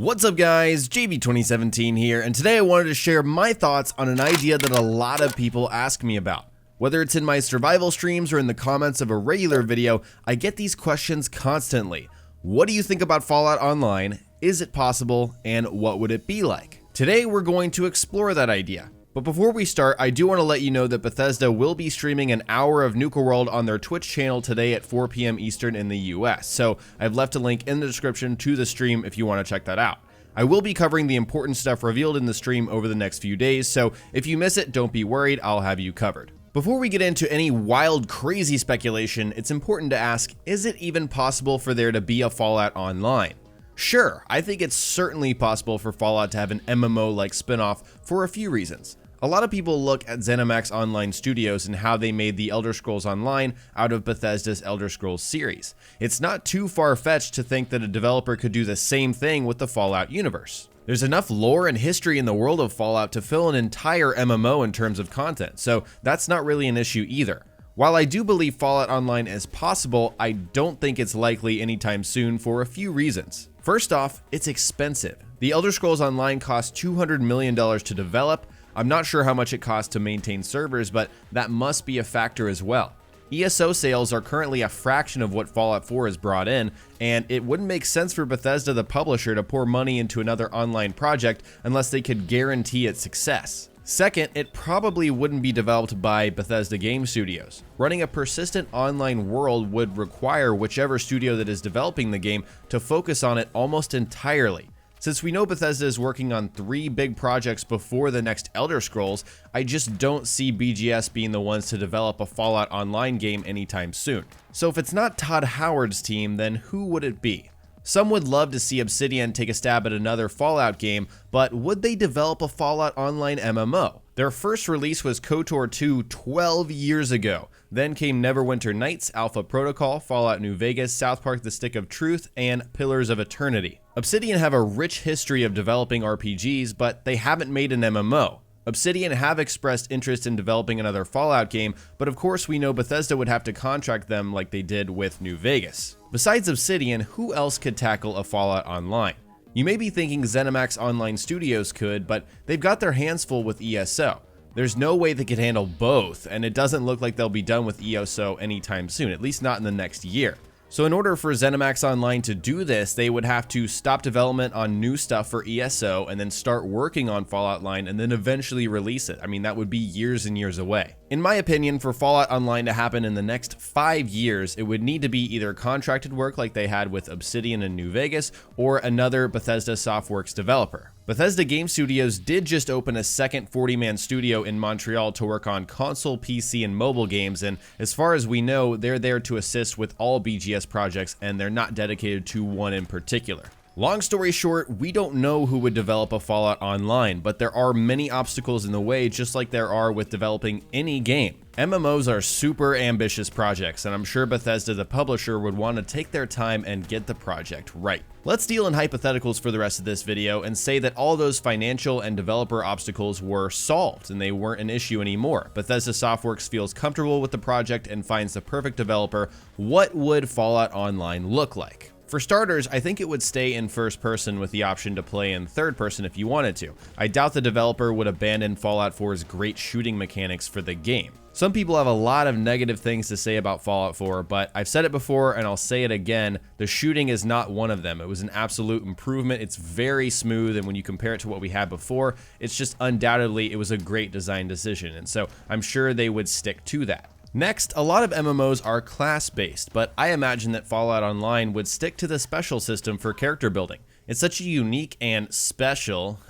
What's up guys, JB2017 here, and today I wanted to share my thoughts on an idea that a lot of people ask me about. Whether it's in my survival streams or in the comments of a regular video, I get these questions constantly. What do you think about Fallout Online? Is it possible? And what would it be like? Today we're going to explore that idea. But before we start, I do want to let you know that Bethesda will be streaming an hour of Nuka World on their Twitch channel today at 4 p.m. Eastern in the US, so I've left a link in the description to the stream if you want to check that out. I will be covering the important stuff revealed in the stream over the next few days, so if you miss it, don't be worried, I'll have you covered. Before we get into any wild, crazy speculation, it's important to ask, is it even possible for there to be a Fallout Online? Sure, I think it's certainly possible for Fallout to have an MMO-like spinoff for a few reasons. A lot of people look at ZeniMax Online Studios and how they made the Elder Scrolls Online out of Bethesda's Elder Scrolls series. It's not too far-fetched to think that a developer could do the same thing with the Fallout universe. There's enough lore and history in the world of Fallout to fill an entire MMO in terms of content, so that's not really an issue either. While I do believe Fallout Online is possible, I don't think it's likely anytime soon for a few reasons. First off, it's expensive. The Elder Scrolls Online cost $200 million to develop. I'm not sure how much it costs to maintain servers, but that must be a factor as well. ESO sales are currently a fraction of what Fallout 4 has brought in, and it wouldn't make sense for Bethesda, the publisher, to pour money into another online project unless they could guarantee its success. Second, it probably wouldn't be developed by Bethesda Game Studios. Running a persistent online world would require whichever studio that is developing the game to focus on it almost entirely. Since we know Bethesda is working on 3 big projects before the next Elder Scrolls, I just don't see BGS being the ones to develop a Fallout Online game anytime soon. So if it's not Todd Howard's team, then who would it be? Some would love to see Obsidian take a stab at another Fallout game, but would they develop a Fallout Online MMO? Their first release was KOTOR 2 12 years ago. Then came Neverwinter Nights, Alpha Protocol, Fallout New Vegas, South Park The Stick of Truth, and Pillars of Eternity. Obsidian have a rich history of developing RPGs, but they haven't made an MMO. Obsidian have expressed interest in developing another Fallout game, but of course we know Bethesda would have to contract them like they did with New Vegas. Besides Obsidian, who else could tackle a Fallout Online? You may be thinking ZeniMax Online Studios could, but they've got their hands full with ESO. There's no way they could handle both, and it doesn't look like they'll be done with ESO anytime soon, at least not in the next year. So in order for ZeniMax Online to do this, they would have to stop development on new stuff for ESO and then start working on Fallout Online and then eventually release it. I mean, that would be years and years away. In my opinion, for Fallout Online to happen in the next 5 years, it would need to be either contracted work like they had with Obsidian and New Vegas, or another Bethesda Softworks developer. Bethesda Game Studios did just open a second 40-man studio in Montreal to work on console, PC, and mobile games, and as far as we know, they're there to assist with all BGS projects, and they're not dedicated to one in particular. Long story short, we don't know who would develop a Fallout Online, but there are many obstacles in the way, just like there are with developing any game. MMOs are super ambitious projects, and I'm sure Bethesda, the publisher, would want to take their time and get the project right. Let's deal in hypotheticals for the rest of this video and say that all those financial and developer obstacles were solved and they weren't an issue anymore. Bethesda Softworks feels comfortable with the project and finds the perfect developer. What would Fallout Online look like? For starters, I think it would stay in first person with the option to play in third person if you wanted to. I doubt the developer would abandon Fallout 4's great shooting mechanics for the game. Some people have a lot of negative things to say about Fallout 4, but I've said it before and I'll say it again, the shooting is not one of them. It was an absolute improvement. It's very smooth, and when you compare it to what we had before, it's just undoubtedly it was a great design decision, and so I'm sure they would stick to that. Next, a lot of MMOs are class-based, but I imagine that Fallout Online would stick to the special system for character building. It's such a unique and special,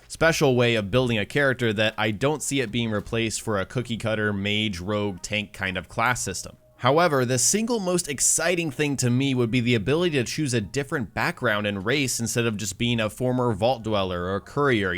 special way of building a character that I don't see it being replaced for a cookie-cutter, mage, rogue, tank kind of class system. However, the single most exciting thing to me would be the ability to choose a different background and race instead of just being a former vault dweller or a courier,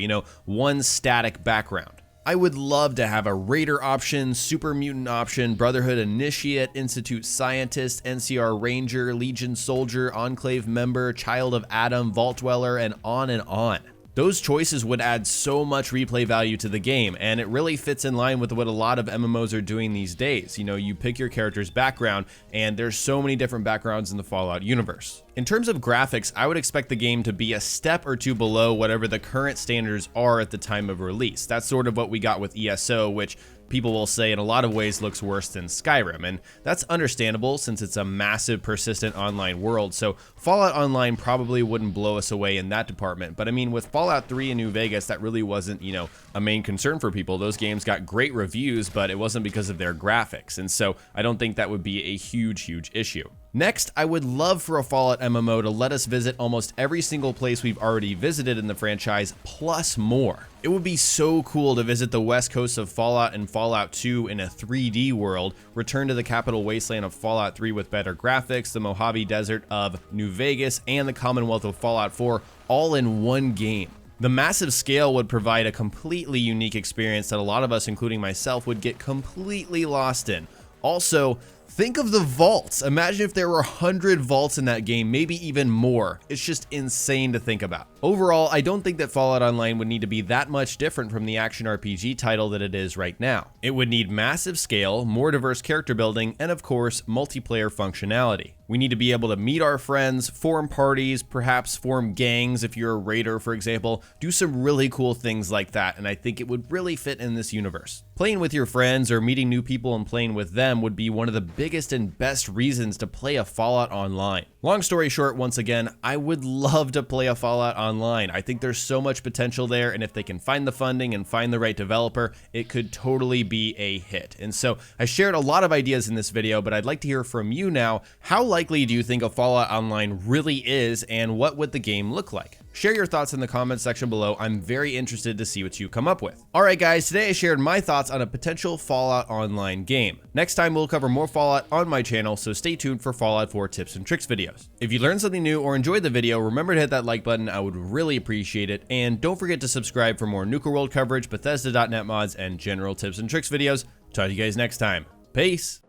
one static background. I would love to have a Raider option, Super Mutant option, Brotherhood Initiate, Institute Scientist, NCR Ranger, Legion Soldier, Enclave Member, Child of Adam, Vault Dweller, and on and on. Those choices would add so much replay value to the game, and it really fits in line with what a lot of MMOs are doing these days. You know, you pick your character's background, and there's so many different backgrounds in the Fallout universe. In terms of graphics, I would expect the game to be a step or two below whatever the current standards are at the time of release. That's sort of what we got with ESO, which people will say in a lot of ways looks worse than Skyrim, and that's understandable since it's a massive persistent online world, so Fallout Online probably wouldn't blow us away in that department. But I mean, with Fallout 3 and New Vegas, that really wasn't, you know, a main concern for people. Those games got great reviews, but it wasn't because of their graphics, and so I don't think that would be a huge issue. Next, I would love for a Fallout MMO to let us visit almost every single place we've already visited in the franchise, plus more. It would be so cool to visit the west coast of Fallout and Fallout 2 in a 3D world, return to the capital wasteland of Fallout 3 with better graphics, the Mojave Desert of New Vegas, and the Commonwealth of Fallout 4 all in one game. The massive scale would provide a completely unique experience that a lot of us, including myself, would get completely lost in. Also, think of the vaults. Imagine if there were 100 vaults in that game, maybe even more. It's just insane to think about. Overall, I don't think that Fallout Online would need to be that much different from the action RPG title that it is right now. It would need massive scale, more diverse character building, and of course, multiplayer functionality. We need to be able to meet our friends, form parties, perhaps form gangs if you're a raider, for example, do some really cool things like that, and I think it would really fit in this universe. Playing with your friends or meeting new people and playing with them would be one of the biggest and best reasons to play a Fallout Online. Long story short, once again, I would love to play a Fallout Online. I think there's so much potential there, and if they can find the funding and find the right developer, it could totally be a hit. And so I shared a lot of ideas in this video, but I'd like to hear from you now. How likely do you think a Fallout Online really is, and what would the game look like? Share your thoughts in the comments section below. I'm very interested to see what you come up with. Alright guys, today I shared my thoughts on a potential Fallout Online game. Next time we'll cover more Fallout on my channel, so stay tuned for Fallout 4 tips and tricks videos. If you learned something new or enjoyed the video, remember to hit that like button. I would really appreciate it. And don't forget to subscribe for more Nuka World coverage, Bethesda.net mods, and general tips and tricks videos. Talk to you guys next time. Peace!